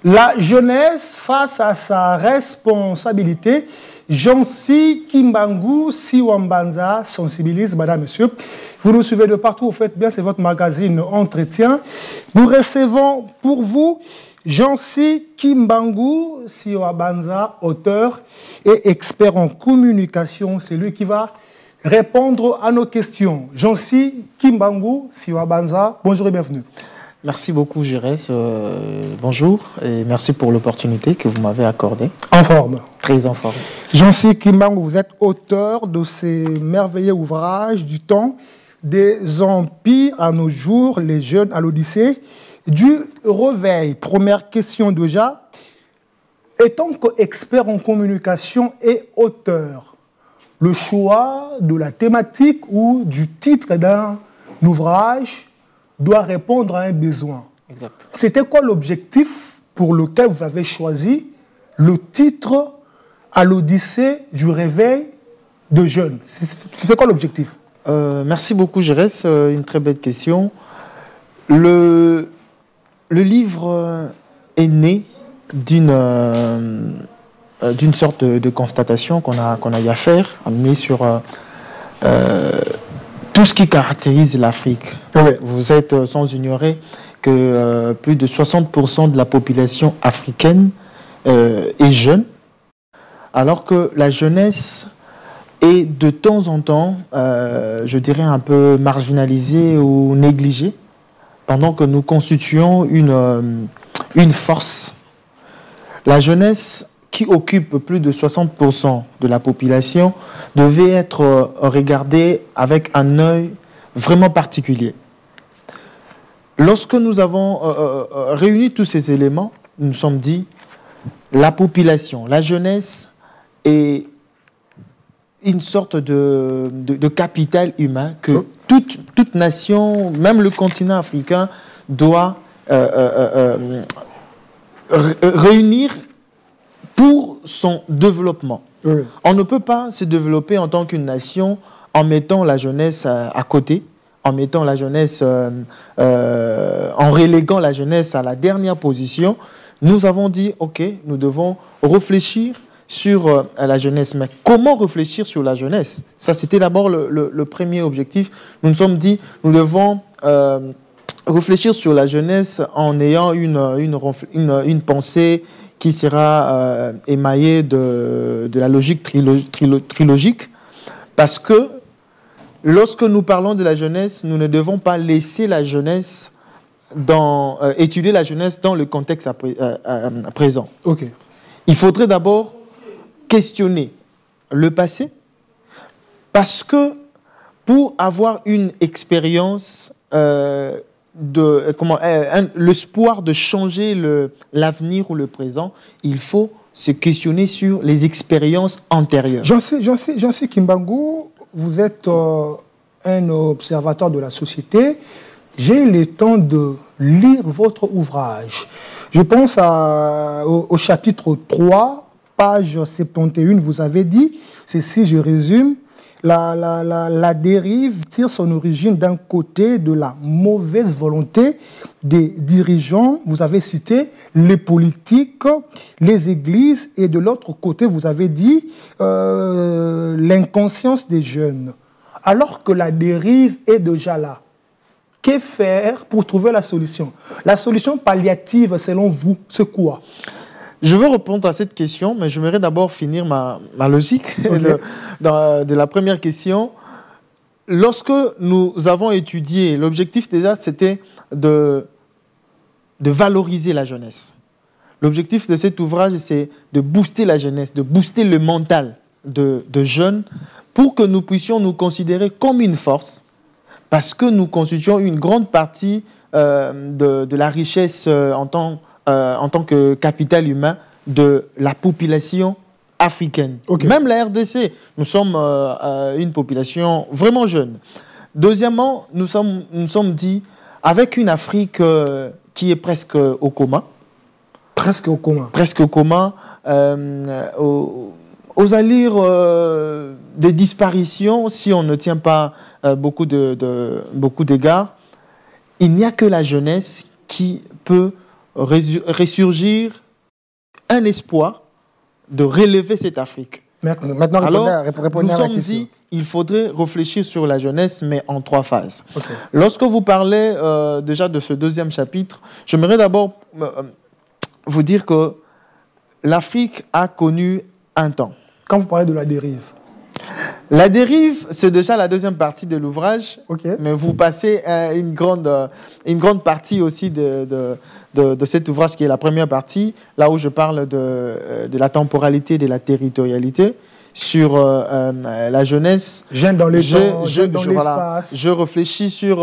La jeunesse face à sa responsabilité. Jansi Kimbangu Siwambanza sensibilise, madame, monsieur. Vous nous suivez de partout, vous faites bien, c'est votre magazine Entretien. Nous recevons pour vous Jansi Kimbangu Siwambanza, auteur et expert en communication. C'est lui qui va répondre à nos questions. Jansi Kimbangu Siwambanza, bonjour et bienvenue. Merci beaucoup, Jérès. Bonjour et merci pour l'opportunité que vous m'avez accordée. En forme. Très en forme. Jansi Kimbangu, vous êtes auteur de ces merveilleux ouvrages du temps des empires à nos jours, les jeunes à l'Odyssée, du réveil. Première question déjà. Étant qu'expert en communication et auteur, le choix de la thématique ou du titre d'un ouvrage doit répondre à un besoin. Exact. C'était quoi l'objectif pour lequel vous avez choisi le titre à l'Odyssée du réveil de jeunes? C'est quoi l'objectif? Merci beaucoup, Jérès. Une très belle question. Le livre est né d'une sorte de constatation qu'on a eu à faire, amenée sur tout ce qui caractérise l'Afrique. Oui. Vous êtes sans ignorer que plus de 60% de la population africaine est jeune, alors que la jeunesse est de temps en temps, je dirais, un peu marginalisée ou négligée, pendant que nous constituons une force. La jeunesse, qui occupe plus de 60% de la population, devait être regardée avec un œil vraiment particulier. Lorsque nous avons réuni tous ces éléments, nous nous sommes dit, la population, la jeunesse est une sorte de capital humain que toute nation, même le continent africain, doit réunir pour son développement. Oui. On ne peut pas se développer en tant qu'une nation en mettant la jeunesse à côté, en mettant la jeunesse, en reléguant la jeunesse à la dernière position. Nous avons dit, OK, nous devons réfléchir sur la jeunesse. Mais comment réfléchir sur la jeunesse? Ça, c'était d'abord le premier objectif. Nous nous sommes dit, nous devons réfléchir sur la jeunesse en ayant une pensée qui sera émaillée de la logique trilogique, parce que lorsque nous parlons de la jeunesse, nous ne devons pas laisser la jeunesse étudier la jeunesse dans le contexte présent. Okay. Il faudrait d'abord questionner le passé, parce que pour avoir une expérience l'espoir de changer l'avenir ou le présent, il faut se questionner sur les expériences antérieures. Jansi Kimbangu, vous êtes un observateur de la société. J'ai le temps de lire votre ouvrage. Je pense au chapitre 3, page 71, vous avez dit, ceci, je résume, la dérive tire son origine d'un côté de la mauvaise volonté des dirigeants, vous avez cité les politiques, les églises, et de l'autre côté, vous avez dit l'inconscience des jeunes. Alors que la dérive est déjà là, que faire pour trouver la solution? La solution palliative, selon vous, c'est quoi? Je veux répondre à cette question, mais j'aimerais d'abord finir ma logique de la première question. Lorsque nous avons étudié, l'objectif déjà, c'était de valoriser la jeunesse. L'objectif de cet ouvrage, c'est de booster la jeunesse, de booster le mental de jeunes pour que nous puissions nous considérer comme une force, parce que nous constituons une grande partie de la richesse en tant que capital humain de la population africaine. Okay. Même la RDC, nous sommes une population vraiment jeune. Deuxièmement, nous sommes dit, avec une Afrique qui est presque au coma. Presque au coma. Presque au coma, aux allures des disparitions, si on ne tient pas beaucoup d'égards, il n'y a que la jeunesse qui peut ressurgir un espoir de relever cette Afrique. Maintenant, Alors, répondez nous à la sommes question. dit il faudrait réfléchir sur la jeunesse, mais en 3 phases. Okay. Lorsque vous parlez déjà de ce 2e chapitre, j'aimerais d'abord vous dire que l'Afrique a connu un temps. Quand vous parlez de la dérive. La dérive, c'est déjà la 2e partie de l'ouvrage, Okay. mais vous passez une grande partie aussi de cet ouvrage qui est la première partie, là où je parle de la temporalité, de la territorialité, sur la jeunesse. Jeune dans les temps, jeune dans l'espace. Voilà, je réfléchis sur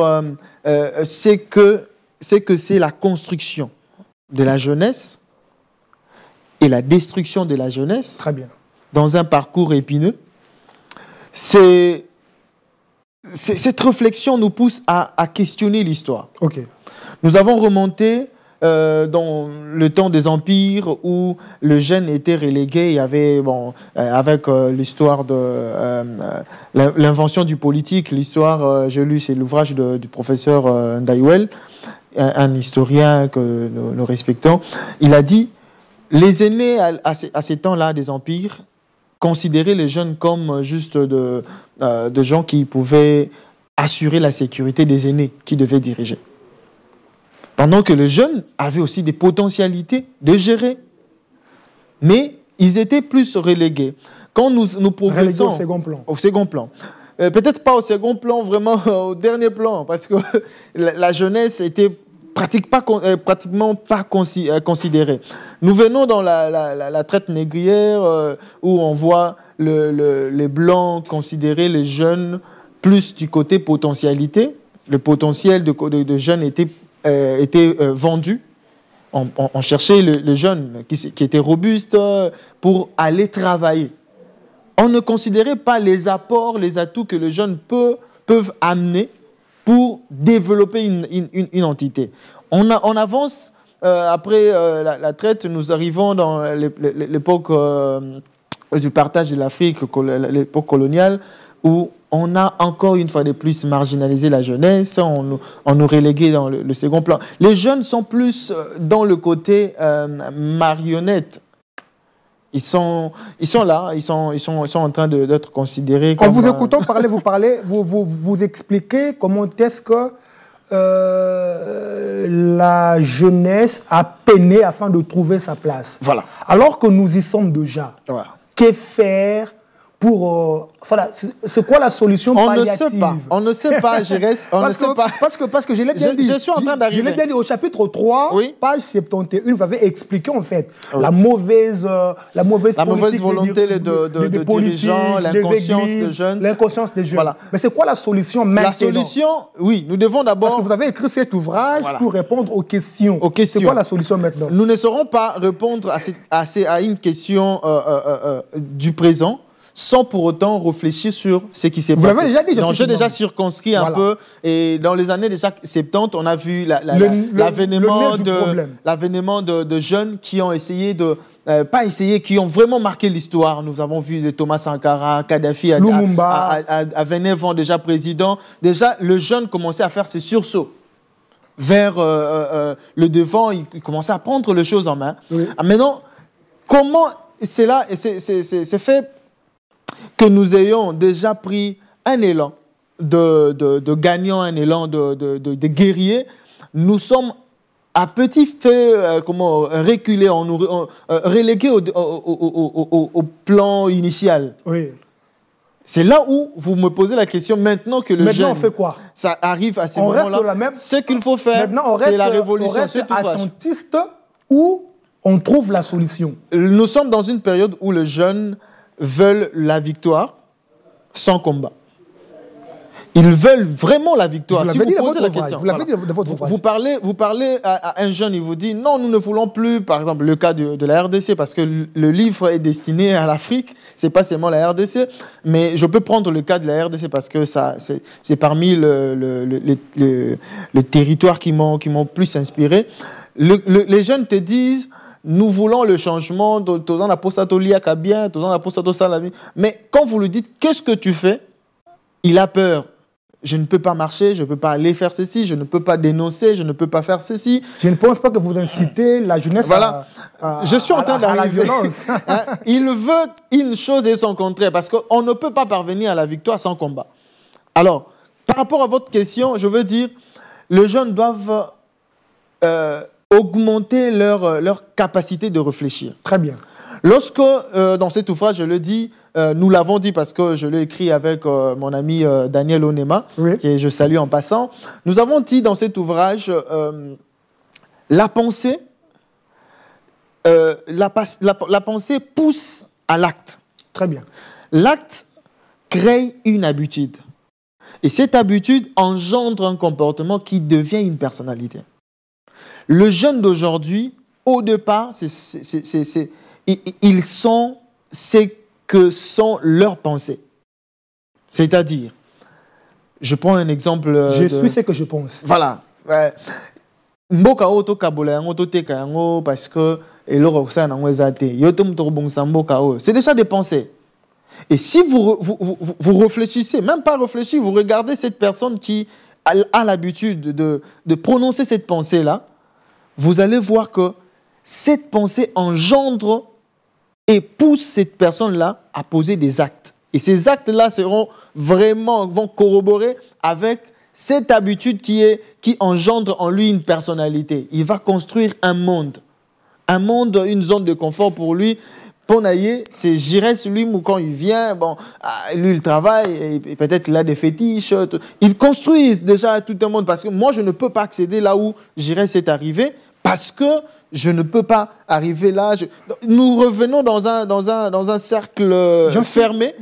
ce que c'est la construction de la jeunesse et la destruction de la jeunesse. Très bien. Dans un parcours épineux. Cette réflexion nous pousse à questionner l'histoire. Okay. Nous avons remonté dans le temps des empires où le jeune était relégué. Il y avait, avec l'histoire de l'invention du politique, l'histoire, j'ai lu, c'est l'ouvrage du professeur Ndaiwel, un historien que nous respectons. Il a dit, les aînés à ces temps-là des empires considérer les jeunes comme juste de gens qui pouvaient assurer la sécurité des aînés qui devaient diriger. Pendant que les jeunes avaient aussi des potentialités de gérer. Mais ils étaient plus relégués. Quand nous progressons... Relégués au second plan. Au second plan. Peut-être pas au second plan, vraiment au dernier plan, parce que la jeunesse était pratiquement pas considérée. Nous venons dans la traite négrière où on voit les Blancs considérer les jeunes plus du côté potentialité. Le potentiel de jeunes était vendu. On cherchait le jeune qui était robuste pour aller travailler. On ne considérait pas les apports, les atouts que les jeunes peuvent amener pour développer une entité. On avance, après la traite, nous arrivons dans l'époque du partage de l'Afrique, l'époque coloniale, où on a encore une fois de plus marginalisé la jeunesse, on nous reléguait dans le second plan. Les jeunes sont plus dans le côté marionnette. Ils sont là, ils sont en train d'être considérés comme... En vous écoutant parler, vous expliquez comment est-ce que la jeunesse a peiné afin de trouver sa place. Voilà. Alors que nous y sommes déjà. Voilà. Que faire pour... c'est quoi la solution palliative? On ne sait pas, je reste... Parce que je l'ai bien dit. Je suis en train d'arriver. Je l'ai bien dit au chapitre 3, oui. page 71, vous avez expliqué en fait la mauvaise volonté des dirigeants, l'inconscience des jeunes. L'inconscience des jeunes. Voilà. Mais c'est quoi la solution maintenant? La solution, oui, nous devons d'abord... Parce que vous avez écrit cet ouvrage pour répondre aux questions. C'est quoi la solution maintenant? Nous ne saurons pas répondre à une question du présent sans pour autant réfléchir sur ce qui s'est passé. Vous l'avez déjà dit, j'ai déjà circonscrit un peu. Et dans les années déjà 70, on a vu l'avènement de jeunes qui ont essayé de... qui ont vraiment marqué l'histoire. Nous avons vu de Thomas Sankara, Kadhafi, à 29 ans déjà président. Déjà, le jeune commençait à faire ses sursauts vers le devant. Il commençait à prendre les choses en main. Oui. Maintenant, comment c'est fait que nous ayons déjà pris un élan de gagnants, un élan de guerriers, nous sommes à petit fait reculés, relégués au plan initial. Oui. C'est là où vous me posez la question, maintenant que le jeune... on fait quoi? Ça arrive à ces moments-là. Ce qu'il faut faire, c'est la révolution. On reste attentiste où on trouve la solution. Nous sommes dans une période où les jeunes veulent la victoire sans combat. Ils veulent vraiment la victoire. Vous l'avez dit dans votre ouvrage. Vous l'avez dit dans votre ouvrage. Vous parlez à un jeune, il vous dit non, nous ne voulons plus, par exemple, le cas de la RDC, parce que le livre est destiné à l'Afrique, c'est pas seulement la RDC, mais je peux prendre le cas de la RDC parce que c'est parmi les territoires qui m'ont plus inspiré. Les jeunes te disent nous voulons le changement, mais quand vous lui dites qu'est-ce que tu fais, il a peur. je ne peux pas marcher, je ne peux pas aller faire ceci, je ne peux pas dénoncer, je ne peux pas faire ceci. Je ne pense pas que vous incitez la jeunesse je suis en train à la d'arriver. violence. Il veut une chose et son contraire, parce qu'on ne peut pas parvenir à la victoire sans combat. Alors, par rapport à votre question, je veux dire, les jeunes doivent augmenter leur capacité de réfléchir. Très bien. Lorsque, dans cet ouvrage, je le dis, nous l'avons dit parce que je l'ai écrit avec mon ami Daniel Onema, oui, que je salue en passant, nous avons dit dans cet ouvrage, la pensée pousse à l'acte. Très bien. L'acte crée une habitude. Et cette habitude engendre un comportement qui devient une personnalité. Le jeune d'aujourd'hui, au départ, ils sont ce que sont leurs pensées. C'est-à-dire, je prends un exemple. Je suis ce que je pense. Voilà. Mboka oto kabola yango to teka yango parce que eloko ça na ngwezate. Yotom to bongsa mboka o. C'est déjà des pensées. Et si vous réfléchissez, même pas réfléchir, vous regardez cette personne qui a l'habitude de prononcer cette pensée-là, vous allez voir que cette pensée engendre et pousse cette personne-là à poser des actes. Et ces actes-là vont corroborer avec cette habitude qui engendre en lui une personnalité. Il va construire un monde, une zone de confort pour lui. Ponaye, c'est Giresse, lui, quand il vient, bon, lui, il travaille, et peut-être il a des fétiches. Il construit déjà tout un monde, parce que moi, je ne peux pas accéder là où Giresse est arrivé, parce que je ne peux pas arriver là. Nous revenons dans un cercle fermé,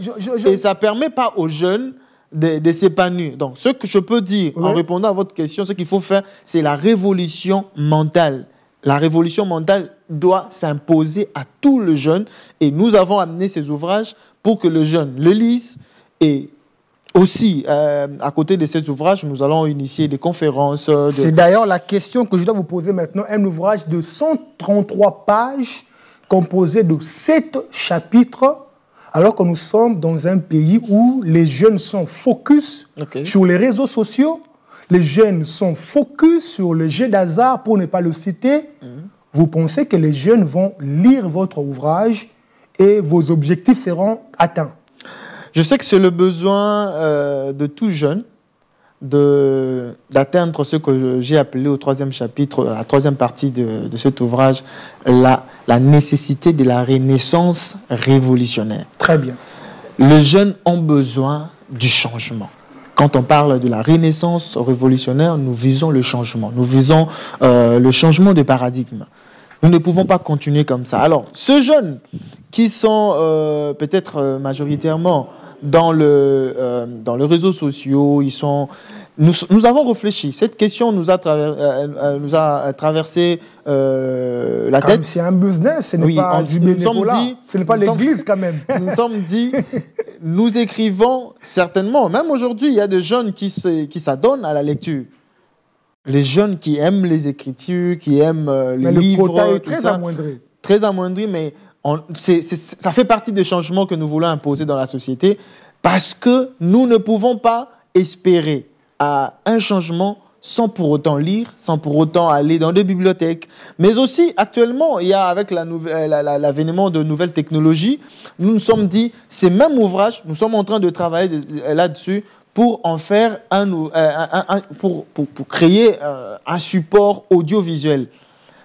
et ça ne permet pas aux jeunes de s'épanouir. Donc, ce que je peux dire, en répondant à votre question, ce qu'il faut faire, c'est la révolution mentale. La révolution mentale doit s'imposer à tout le jeune, et nous avons amené ces ouvrages pour que le jeune le lise. Et aussi, à côté de ces ouvrages, nous allons initier des conférences. C'est d'ailleurs la question que je dois vous poser maintenant. Un ouvrage de 133 pages, composé de 7 chapitres, alors que nous sommes dans un pays où les jeunes sont focus sur les réseaux sociaux. Les jeunes sont focus sur le jeu d'hasard, pour ne pas le citer. Vous pensez que les jeunes vont lire votre ouvrage et vos objectifs seront atteints? Je sais que c'est le besoin de tout jeune d'atteindre ce que j'ai appelé au 3e chapitre, la 3e partie de cet ouvrage, la nécessité de la renaissance révolutionnaire. Très bien. Les jeunes ont besoin du changement. Quand on parle de la renaissance révolutionnaire, nous visons le changement. Nous visons le changement de paradigme. Nous ne pouvons pas continuer comme ça. Alors, ceux jeunes qui sont peut-être majoritairement dans les réseaux sociaux, nous avons réfléchi. Cette question nous a traversé la tête. C'est un business, ce n'est pas du bénévolat. Ce n'est pas l'église quand même. Nous sommes dit, nous écrivons certainement, même aujourd'hui, il y a des jeunes qui s'adonnent à la lecture. Les jeunes qui aiment les écritures, qui aiment les livres. Le quota est très amoindri. Très amoindri, mais ça fait partie des changements que nous voulons imposer dans la société, parce que nous ne pouvons pas espérer à un changement sans pour autant lire, sans pour autant aller dans des bibliothèques. Mais aussi, actuellement, il y a avec l'avènement de nouvelles technologies, nous nous sommes dit, ces mêmes ouvrages, nous sommes en train de travailler là-dessus pour en faire pour créer un support audiovisuel.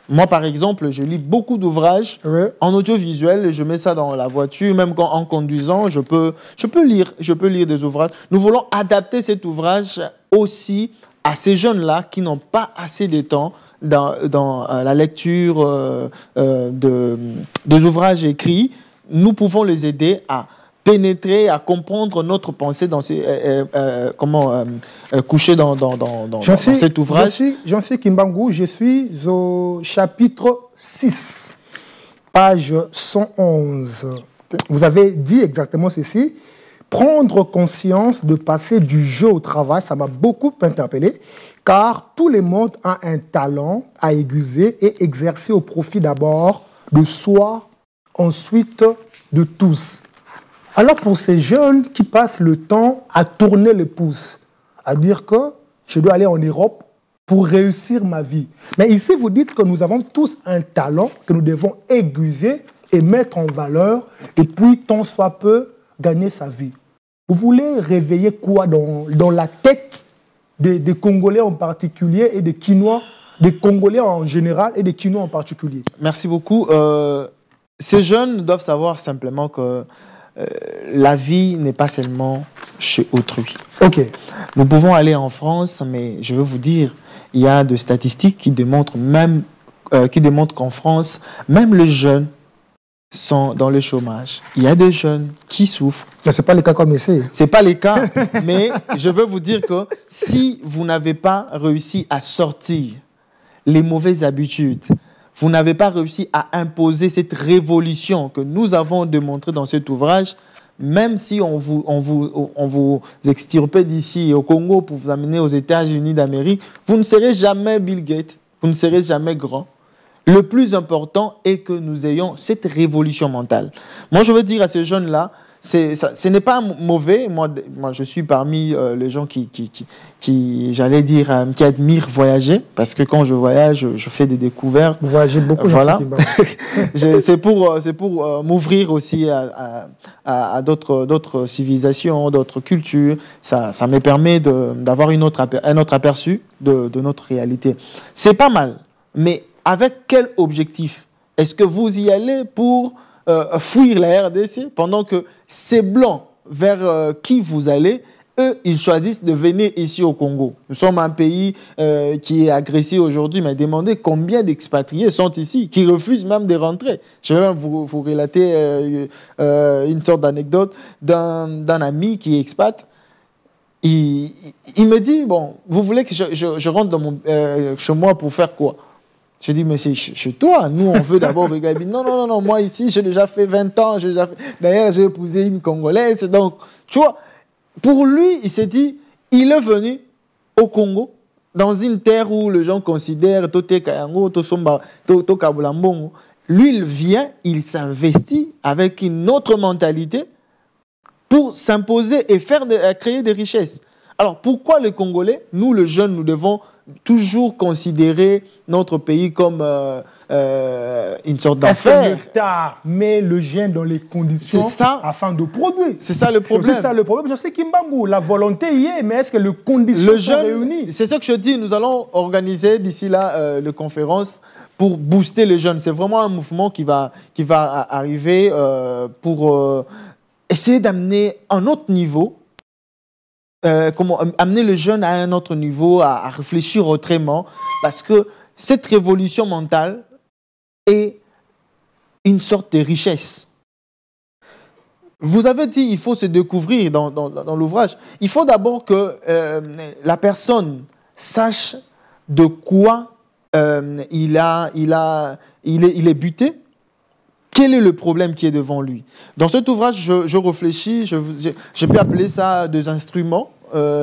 Moi, par exemple, je lis beaucoup d'ouvrages en audiovisuel, je mets ça dans la voiture, même en conduisant, je peux lire des ouvrages. Nous voulons adapter cet ouvrage aussi à ces jeunes-là qui n'ont pas assez de temps dans la lecture des ouvrages écrits. Nous pouvons les aider à pénétrer, à comprendre notre pensée dans coucher dans cet ouvrage. J'en suis Kimbangu, je suis au chapitre 6, page 111. Vous avez dit exactement ceci. Prendre conscience de passer du jeu au travail, ça m'a beaucoup interpellé, car tout le monde a un talent à aiguiser et exercer au profit d'abord de soi, ensuite de tous. Alors pour ces jeunes qui passent le temps à tourner les pouces, à dire que je dois aller en Europe pour réussir ma vie. Mais ici, vous dites que nous avons tous un talent que nous devons aiguiser et mettre en valeur, et puis, tant soit peu, gagner sa vie. Vous voulez réveiller quoi dans la tête des Congolais en particulier et des Quinois, des Congolais en général et des Quinois en particulier? Merci beaucoup. Ces jeunes doivent savoir simplement que la vie n'est pas seulement chez autrui. Ok. Nous pouvons aller en France, mais je veux vous dire, il y a des statistiques qui démontrent qu'en France, même les jeunes sont dans le chômage. Il y a des jeunes qui souffrent. Mais ce n'est pas le cas comme ici. Ce n'est pas le cas, mais je veux vous dire que si vous n'avez pas réussi à sortir les mauvaises habitudes, vous n'avez pas réussi à imposer cette révolution que nous avons démontrée dans cet ouvrage, même si on vous extirpait d'ici au Congo pour vous amener aux États-Unis d'Amérique, vous ne serez jamais Bill Gates, vous ne serez jamais grand. Le plus important est que nous ayons cette révolution mentale. Moi, je veux dire à ces jeunes-là, ce n'est pas mauvais. Moi, je suis parmi les gens qui j'allais dire, qui admirent voyager, parce que quand je voyage, je fais des découvertes. Vous voyagez beaucoup. Voilà. C'est pour m'ouvrir aussi à d'autres civilisations, d'autres cultures. Ça me permet d'avoir un autre aperçu de notre réalité. C'est pas mal, mais avec quel objectif? Est-ce que vous y allez pour fuir la RDC pendant que ces Blancs vers qui vous allez, eux, ils choisissent de venir ici au Congo? Nous sommes un pays qui est agressé aujourd'hui, mais demandez combien d'expatriés sont ici, qui refusent même de rentrer. Je vais même vous relater une sorte d'anecdote d'un ami qui est expat. Il me dit, bon, vous voulez que je rentre chez moi pour faire quoi? Je dis, mais c'est chez toi. Nous, on veut d'abord regarder. Non, moi ici, j'ai déjà fait 20 ans. D'ailleurs, j'ai épousé une Congolaise. Donc, tu vois, pour lui, il s'est dit, il est venu au Congo, dans une terre où les gens considèrent Tote Kayango, Tosomba, Kabulambongo. Lui, il vient, il s'investit avec une autre mentalité pour s'imposer et créer des richesses. Alors, pourquoi les Congolais, nous, les jeunes, nous devons toujours considérer notre pays comme une sorte d'affaire? Est-ce que l'État met le jeune dans les conditions afin de produire? C'est ça le problème. C'est ça le problème. Je sais Kimbangu, la volonté y est, mais est-ce que les conditions sont réunies? C'est ça que je dis. Nous allons organiser d'ici là les conférences pour booster les jeunes. C'est vraiment un mouvement qui va arriver pour essayer d'amener un autre niveau. Comment amener le jeune à un autre niveau, à réfléchir autrement, parce que cette révolution mentale est une sorte de richesse. Vous avez dit il faut se découvrir dans l'ouvrage. Il faut d'abord que la personne sache de quoi il est buté. Quel est le problème qui est devant lui? Dans cet ouvrage, je réfléchis, je peux appeler ça des instruments,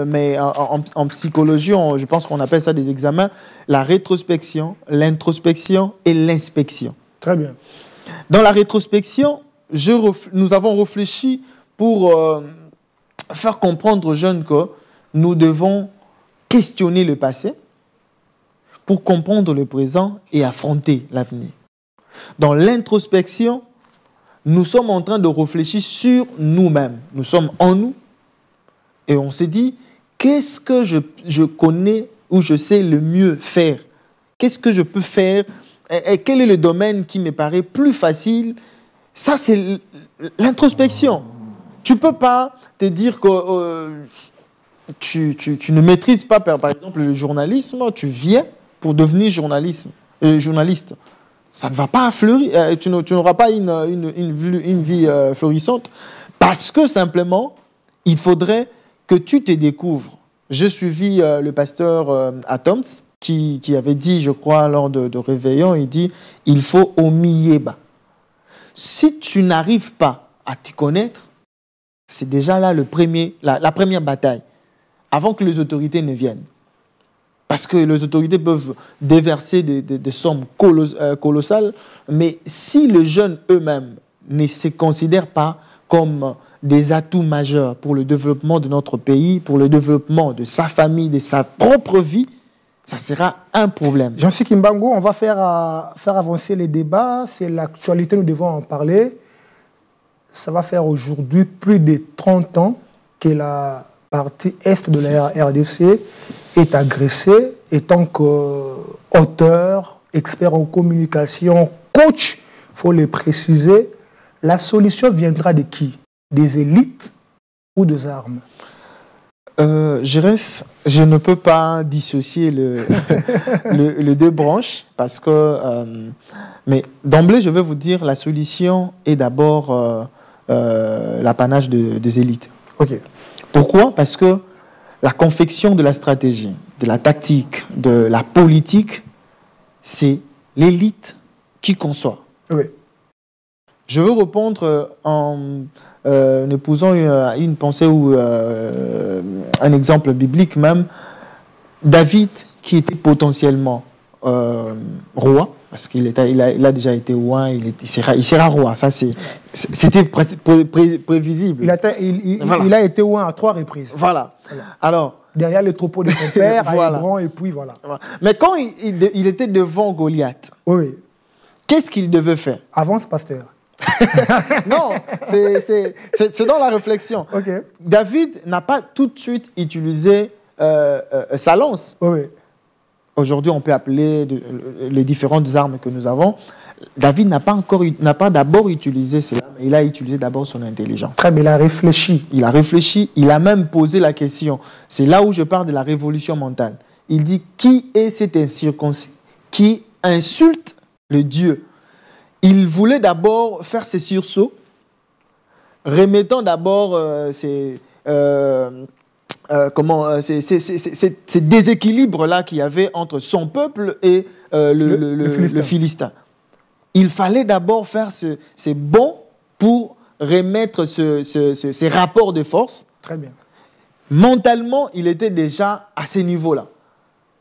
mais en psychologie, je pense qu'on appelle ça des examens, la rétrospection, l'introspection et l'inspection. Très bien. Dans la rétrospection, nous avons réfléchi pour faire comprendre aux jeunes que nous devons questionner le passé pour comprendre le présent et affronter l'avenir. Dans l'introspection, nous sommes en train de réfléchir sur nous-mêmes. Nous sommes en nous et on s'est dit, qu'est-ce que je connais ou je sais le mieux faire? Qu'est-ce que je peux faire? Et quel est le domaine qui me paraît plus facile? Ça, c'est l'introspection. Tu ne peux pas te dire que tu ne maîtrises pas, par exemple, le journalisme. Tu viens pour devenir journaliste. Ça ne va pas fleurir, tu n'auras pas une vie florissante parce que simplement, il faudrait que tu te découvres. J'ai suivi le pasteur Atoms qui avait dit, je crois, lors de Réveillon, il dit, il faut omiyeba. Si tu n'arrives pas à te connaître, c'est déjà là la première bataille, avant que les autorités ne viennent. Parce que les autorités peuvent déverser des sommes colossales, mais si les jeunes eux-mêmes ne se considèrent pas comme des atouts majeurs pour le développement de notre pays, pour le développement de sa famille, de sa propre vie, ça sera un problème. Jean-Philippe Kimbangu, on va faire avancer les débats. C'est l'actualité, nous devons en parler. Ça va faire aujourd'hui plus de 30 ans que la partie est de la RDC est agressée. Et tant qu'auteur, expert en communication, coach, il faut le préciser, la solution viendra de qui? Des élites ou des armes? Je ne peux pas dissocier les deux branches parce que... mais d'emblée, je vais vous dire, la solution est d'abord l'apanage des élites. Okay. Pourquoi? Parce que la confection de la stratégie, de la tactique, de la politique, c'est l'élite qui conçoit. Oui. Je veux répondre en épousant une pensée ou un exemple biblique même. David, qui était potentiellement roi, parce qu'il a déjà été roi, il sera roi. Ça, c'était prévisible. Il a été roi à 3 reprises. Voilà. Alors, derrière le troupeau de son père, voilà. à Hébron, et puis voilà. Mais quand il était devant Goliath, oui. Qu'est-ce qu'il devait faire? Avance, pasteur. Non, c'est dans la réflexion. Okay. David n'a pas tout de suite utilisé sa lance. Oui. Aujourd'hui, on peut appeler les différentes armes que nous avons. David n'a pas d'abord utilisé cela, mais il a utilisé d'abord son intelligence. Très bien, il a réfléchi. Il a réfléchi, il a même posé la question. C'est là où je parle de la révolution mentale. Il dit, qui est cet incirconcis qui insulte le Dieu? Il voulait d'abord faire ses sursauts, remettant d'abord ces déséquilibres-là qu'il y avait entre son peuple et le Philistin. Il fallait d'abord faire ces bons pour remettre ces rapports de force. Très bien. Mentalement, il était déjà à ce niveau-là.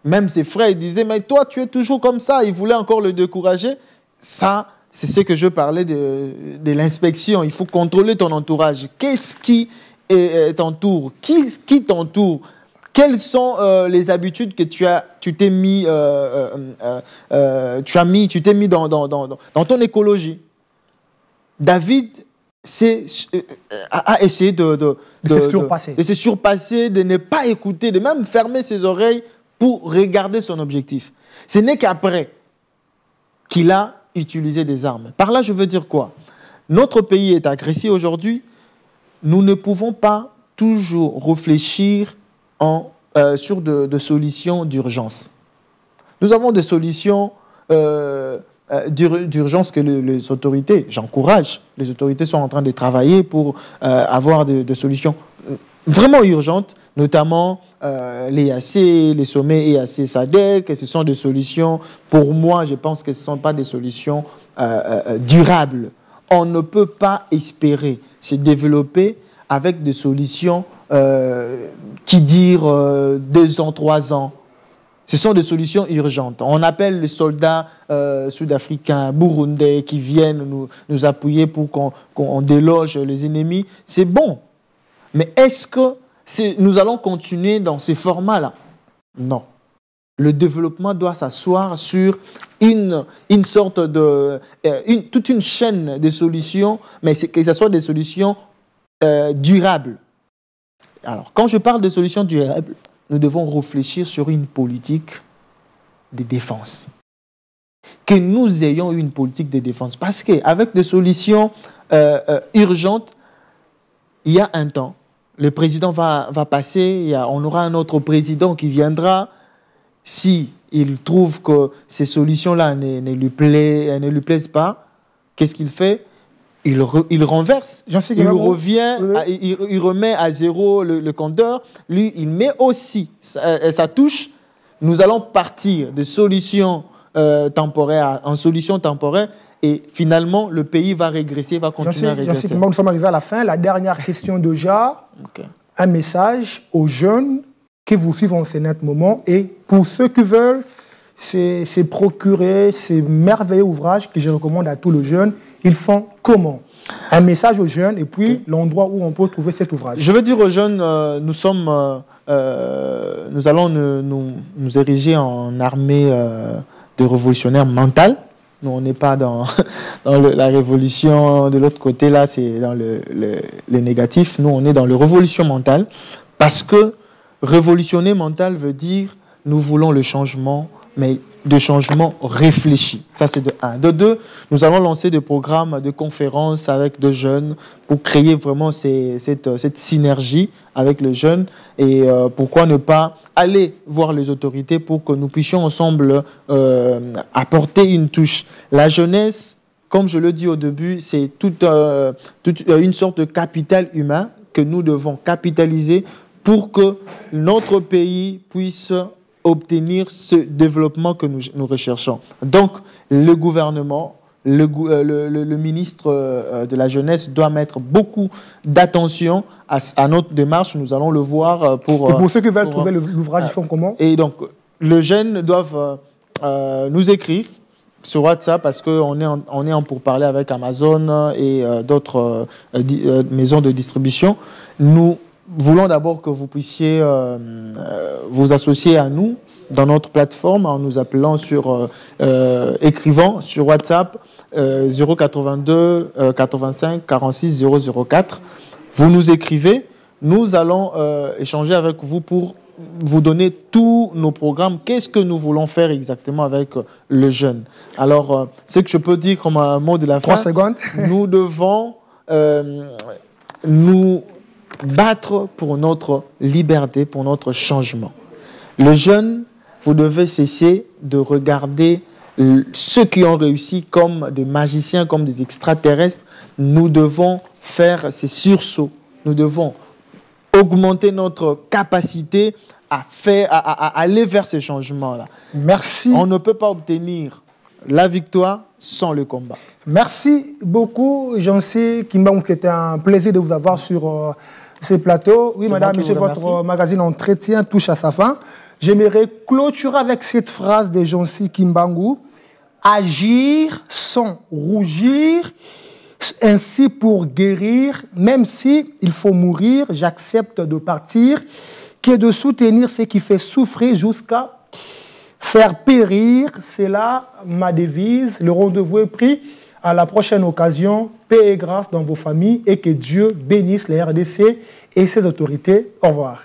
Même ses frères disaient, mais toi, tu es toujours comme ça. Il voulait encore le décourager. Ça, c'est ce que je parlais de l'inspection. Il faut contrôler ton entourage. Qu'est-ce qui t'entoure? Qui t'entoure? Quelles sont les habitudes que tu t'es mis dans ton écologie? David a essayé de se surpasser, de ne pas écouter, de même fermer ses oreilles pour regarder son objectif. Ce n'est qu'après qu'il a utilisé des armes. Par là, je veux dire quoi? Notre pays est agressé aujourd'hui. Nous ne pouvons pas toujours réfléchir sur de solutions d'urgence. Nous avons des solutions d'urgence que les autorités, j'encourage, les autorités sont en train de travailler pour avoir des solutions vraiment urgentes, notamment l'EAC, les sommets EAC-SADC. Ce sont des solutions, pour moi, je pense que ce ne sont pas des solutions durables. On ne peut pas espérer se développer avec des solutions qui durent 2 ans, 3 ans. Ce sont des solutions urgentes. On appelle les soldats sud-africains, burundais, qui viennent nous appuyer pour qu'on déloge les ennemis. C'est bon. Mais est-ce que nous allons continuer dans ces formats-là? Non. Le développement doit s'asseoir sur toute une chaîne de solutions, mais que ce soit des solutions durables. Alors, quand je parle de solutions durables, nous devons réfléchir sur une politique de défense. Que nous ayons une politique de défense. Parce qu'avec des solutions urgentes, il y a un temps, le président va passer, on aura un autre président qui viendra. Si il trouve que ces solutions-là ne lui plaisent pas, qu'est-ce qu'il fait? Il renverse, il revient, il remet à zéro le compteur. Lui, il met aussi sa touche. Nous allons partir de solutions temporaires en solutions temporaires et finalement, le pays va régresser, va continuer à régresser. Nous sommes arrivés à la fin. La dernière question de Ja. Okay. Un message aux jeunes qui vous suivent en ce net moment et pour ceux qui veulent se procurer ces merveilleux ouvrages que je recommande à tous les jeunes, ils font comment? Un message aux jeunes et puis l'endroit où on peut trouver cet ouvrage. Je veux dire aux jeunes, nous allons nous ériger en armée de révolutionnaires mentales. Nous, on n'est pas dans la révolution de l'autre côté, là, c'est dans le négatif. Nous, on est dans la révolution mentale parce que révolutionner mental veut dire nous voulons le changement, mais de changement réfléchi. Ça, c'est de 1. De 2, nous allons lancer des programmes de conférences avec des jeunes pour créer vraiment cette synergie avec les jeunes. Et pourquoi ne pas aller voir les autorités pour que nous puissions ensemble apporter une touche. La jeunesse, comme je le dis au début, c'est toute une sorte de capital humain que nous devons capitaliser pour que notre pays puisse obtenir ce développement que nous recherchons. Donc, le gouvernement, le ministre de la Jeunesse doit mettre beaucoup d'attention à notre démarche. Nous allons le voir pour... Et pour ceux qui veulent trouver l'ouvrage, ils font comment? Et donc, les jeunes doivent nous écrire sur WhatsApp parce qu'on est en pourparlers avec Amazon et d'autres maisons de distribution. Nous voulons d'abord que vous puissiez vous associer à nous dans notre plateforme en nous appelant écrivant sur WhatsApp 082 85 46 004. Vous nous écrivez, nous allons échanger avec vous pour vous donner tous nos programmes. Qu'est-ce que nous voulons faire exactement avec le jeune? Alors, ce que je peux dire comme un mot de la fin, 3 secondes. Nous devons nous battre pour notre liberté, pour notre changement. Le jeune, vous devez cesser de regarder ceux qui ont réussi comme des magiciens, comme des extraterrestres. Nous devons faire ces sursauts. Nous devons augmenter notre capacité à aller vers ce changement-là. Merci. On ne peut pas obtenir la victoire sans le combat. Merci beaucoup, Jancy Kimbangu. C'était un plaisir de vous avoir sur ce plateau. Oui, madame, monsieur, votre magazine Entretien touche à sa fin. J'aimerais clôturer avec cette phrase de Jancy Kimbangu. Agir sans rougir, ainsi pour guérir, même si il faut mourir, j'accepte de partir, que de soutenir ce qui fait souffrir jusqu'à faire périr. C'est là ma devise. Le rendez-vous est pris. À la prochaine occasion, paix et grâce dans vos familles et que Dieu bénisse les RDC et ses autorités. Au revoir.